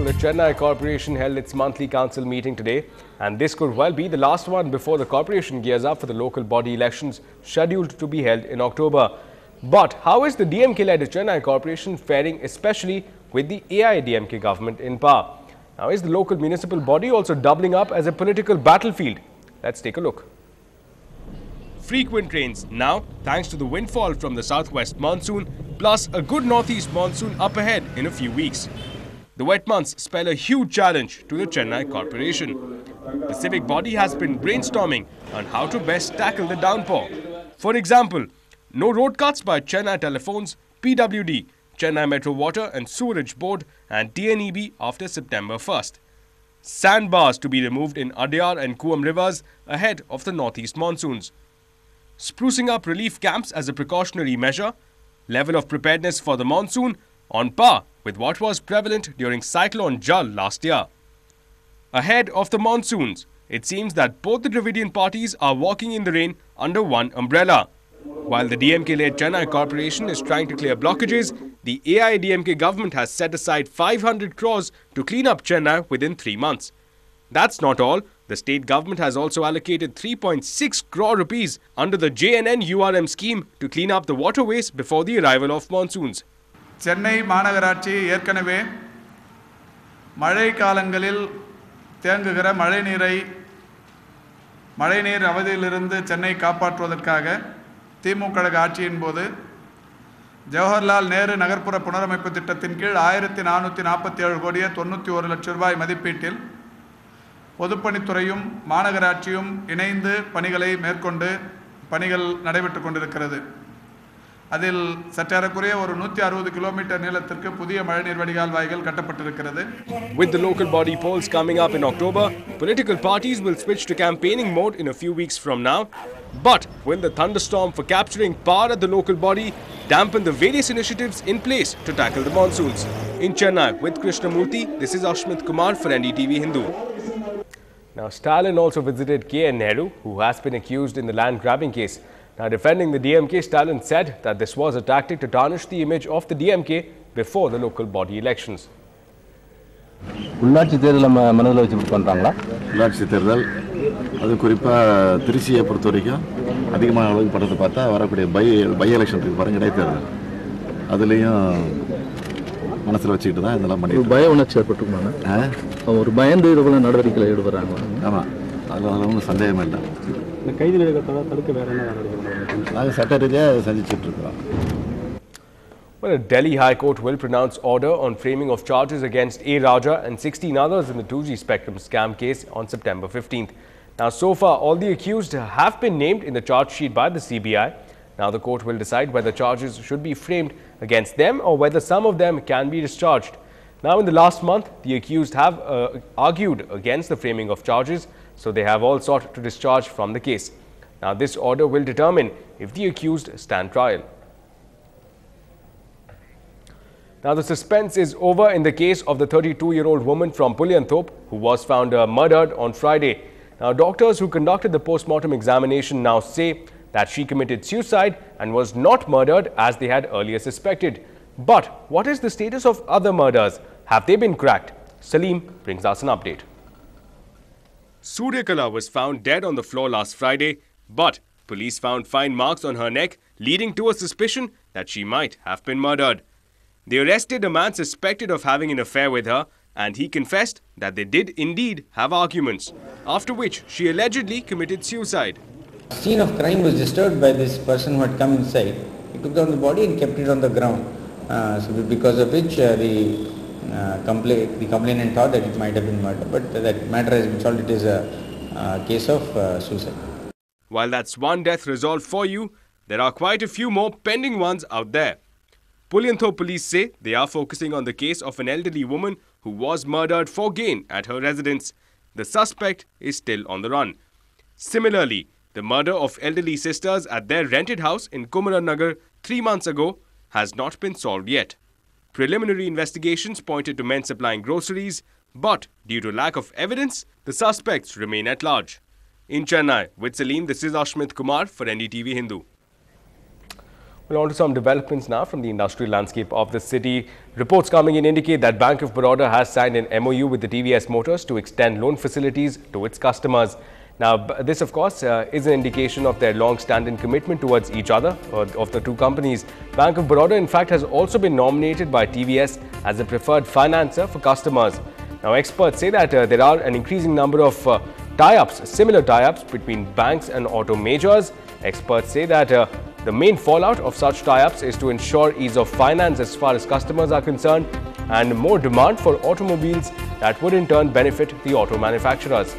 Well, the Chennai Corporation held its monthly council meeting today, and this could well be the last one before the corporation gears up for the local body elections scheduled to be held in October. But how is the DMK-led Chennai Corporation faring, especially with the AIDMK government in power? Now, is the local municipal body also doubling up as a political battlefield? Let's take a look. Frequent rains now, thanks to the windfall from the southwest monsoon, plus a good northeast monsoon up ahead in a few weeks. The wet months spell a huge challenge to the Chennai Corporation. The civic body has been brainstorming on how to best tackle the downpour. For example, no road cuts by Chennai Telephones, PWD, Chennai Metro Water and Sewerage Board and TNEB after September 1st. Sandbars to be removed in Adyar and Kuam rivers ahead of the northeast monsoons. Sprucing up relief camps as a precautionary measure. Level of preparedness for the monsoon on par with what was prevalent during Cyclone Jal last year. Ahead of the monsoons, it seems that both the Dravidian parties are walking in the rain under one umbrella. While the DMK-led Chennai Corporation is trying to clear blockages, the AIDMK government has set aside 500 crores to clean up Chennai within 3 months. That's not all. The state government has also allocated 3.6 crore rupees under the JNN-URM scheme to clean up the waterways before the arrival of monsoons. Chennai மாநகராட்சி ஏற்கனவே மழை காலங்களில் தேங்குகிற மழைநீர் அவதியிலிருந்து சென்னை காப்பாற்றுவதற்காக திமுக ஆட்சியின் போது ஜவஹர்லால் நேரு நகர்ப்புற புனரமைப்பு திட்டத்தின் கீழ் 1447 கோடியே 91 லட்சம் ரூபாய் மதிப்பீட்டில் பொதுப்பணித்துறையும் மாநகராட்சியும் இணைந்து பணிகளை மேற்கொண்டு பணிகள் நடைபெற்றுக் கொண்டிருக்கிறது. அதில் சற்றேறக்குறைய ஒரு 160 கிலோமீட்டர் நீளத்திற்கு புதிய மழைநீர் வடிகால் வாய்கள் கட்டப்பட்டிருக்கிறது. With the local body polls coming up in October, political parties will switch to campaigning mode in a few weeks from now. But will the thunderstorm for capturing power at the local body dampen the various initiatives in place to tackle the monsoons? In Chennai, with Krishnamurthy, this is Ashmit Kumar for NDTV Hindu. Now, Stalin also visited K.N. Nehru, who has been accused in the land grabbing case. Now, defending the DMK, Stalin said that this was a tactic to tarnish the image of the DMK before the local body elections. உள்ளாட்சி தேர்தல் மனதில் வச்சு பண்றாங்களா? உள்ளாட்சி தேர்தல் அது குறிப்பா திருச்சியை பொறுத்த வரைக்கும் அதிகமான அளவுக்கு படத்தை பார்த்தா வரக்கூடிய பை எலெக்ஷனுக்கு பாருங்க இடைத்தேர்தல் அதுலயும் மனசுல வச்சுக்கிட்டு தான் இதெல்லாம் பண்ணி பய உணர்ச்சி ஏற்பட்டுருக்குமா? ஒரு பயந்து இதுபோல நடவடிக்கைகளை ஈடுபடுறாங்க. ஆமா, அதில் ஒன்றும் சந்தேகமே இல்லை. இந்த கைது தடுக்க வேற என்ன நடவடிக்கை நாங்கள் சட்ட ரீதியாக செஞ்சுட்டு இருக்கோம். Well, a Delhi High Court will pronounce order on framing of charges against A. Raja and 16 others in the 2G Spectrum scam case on September 15th. Now, so far, all the accused have been named in the charge sheet by the CBI. Now, the court will decide whether charges should be framed against them or whether some of them can be discharged. Now, in the last month, the accused have argued against the framing of charges, so they have all sought to discharge from the case. Now, this order will determine if the accused stand trial. Now, the suspense is over in the case of the 32-year-old woman from Pulyanthop who was found murdered on Friday. Now, doctors who conducted the post-mortem examination now say that she committed suicide and was not murdered as they had earlier suspected. But what is the status of other murders? Have they been cracked? Salim brings us an update. Suryakala was found dead on the floor last Friday, but police found fine marks on her neck, leading to a suspicion that she might have been murdered. They arrested a man suspected of having an affair with her, and he confessed that they did indeed have arguments, after which she allegedly committed suicide. The scene of crime was disturbed by this person who had come inside. He took down the body and kept it on the ground, because of which the complainant thought that it might have been murder, but that matter has been solved. It is a case of suicide. While that's one death resolved for you, there are quite a few more pending ones out there. Pulyanthop police say they are focusing on the case of an elderly woman who was murdered for gain at her residence. The suspect is still on the run. Similarly, the murder of elderly sisters at their rented house in Kumaranagar 3 months ago has not been solved yet. Preliminary investigations pointed to men supplying groceries, but due to lack of evidence, the suspects remain at large. In Chennai, with Salim, this is Ashmit Kumar for NDTV Hindu. Well, on to some developments now from the industrial landscape of the city. Reports coming in indicate that Bank of Baroda has signed an MOU with the TVS Motors to extend loan facilities to its customers. Now, this, of course, is an indication of their long-standing commitment towards each other, of the two companies. Bank of Baroda, in fact, has also been nominated by TVS as a preferred financer for customers. Now, experts say that there are an increasing number of tie-ups, similar tie-ups between banks and auto majors. Experts say that the main fallout of such tie-ups is to ensure ease of finance as far as customers are concerned and more demand for automobiles that would in turn benefit the auto manufacturers.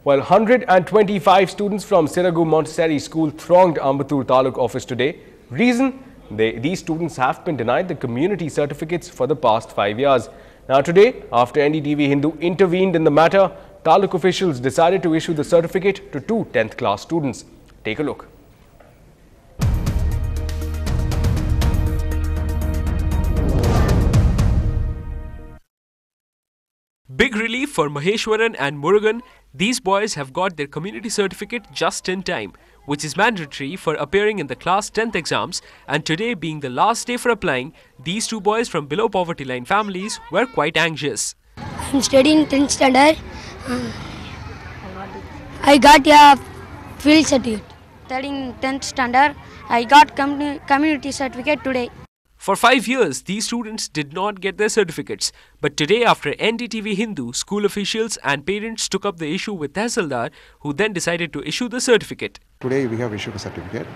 Well, 125 students from Siragu Montessori School thronged Ambattur Taluk office today. Reason? These students have been denied the community certificates for the past 5 years. Now today, after NDTV Hindu intervened in the matter, Taluk officials decided to issue the certificate to two 10th class students. Take a look. Big relief for Maheshwaran and Murugan. These boys have got their community certificate just in time, which is mandatory for appearing in the class 10th exams, and today being the last day for applying, these two boys from below poverty line families were quite anxious. I'm studying 10th standard. I got a field certificate. Studying 10th standard, I got community certificate today. For 5 years, these students did not get their certificates. But today, after NDTV Hindu, school officials and parents took up the issue with Tehsildar, who then decided to issue the certificate. Today we have issued a certificate.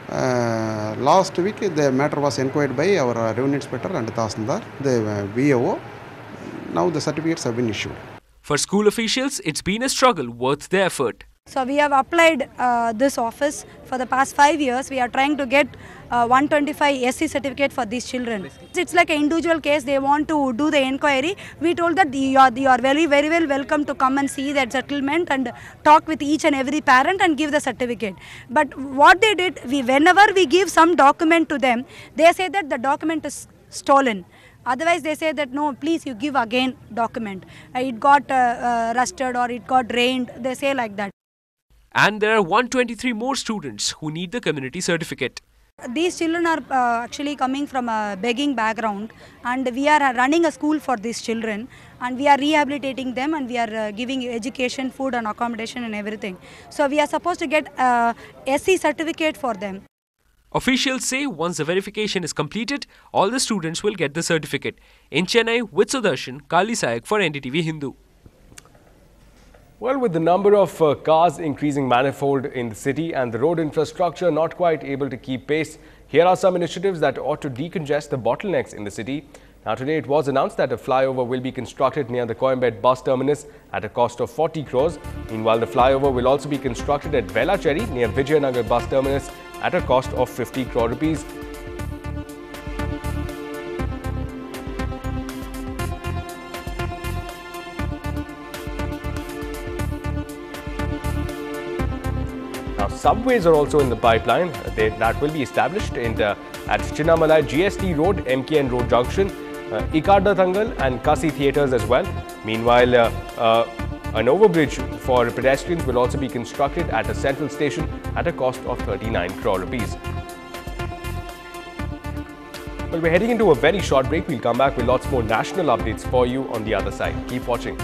Last week the matter was inquired by our revenue inspector and Tehsildar, the VAO. Now the certificates have been issued. For school officials, it's been a struggle worth the effort. So we have applied this office for the past 5 years. We are trying to get 125 SC certificate for these children. It's like an individual case. They want to do the inquiry. We told that you are very well welcome to come and see that settlement and talk with each and every parent and give the certificate. But what they did, whenever we give some document to them, they say that the document is stolen. Otherwise, they say that no, please you give again document. It got rusted or it got rained. They say like that. And there are 123 more students who need the community certificate. These children are actually coming from a begging background, and we are running a school for these children, and we are rehabilitating them, and we are giving education, food and accommodation and everything. So we are supposed to get a SC certificate for them. Officials say once the verification is completed, all the students will get the certificate. In Chennai, with Sudarshan, Kali Sayak for NDTV Hindu. Well, with the number of cars increasing manifold in the city and the road infrastructure not quite able to keep pace, here are some initiatives that ought to decongest the bottlenecks in the city. Now, today it was announced that a flyover will be constructed near the Coimbatore bus terminus at a cost of 40 crores. Meanwhile, the flyover will also be constructed at Velachery near Vijayanagar bus terminus at a cost of 50 crore rupees. Now, subways are also in the pipeline. That will be established at Chinnamalai GST Road, MKN Road Junction, Ikarda Thangal and Kasi Theatres as well. Meanwhile, an overbridge for pedestrians will also be constructed at a central station at a cost of 39 crore rupees. Well, we're heading into a very short break. We'll come back with lots more national updates for you on the other side. Keep watching.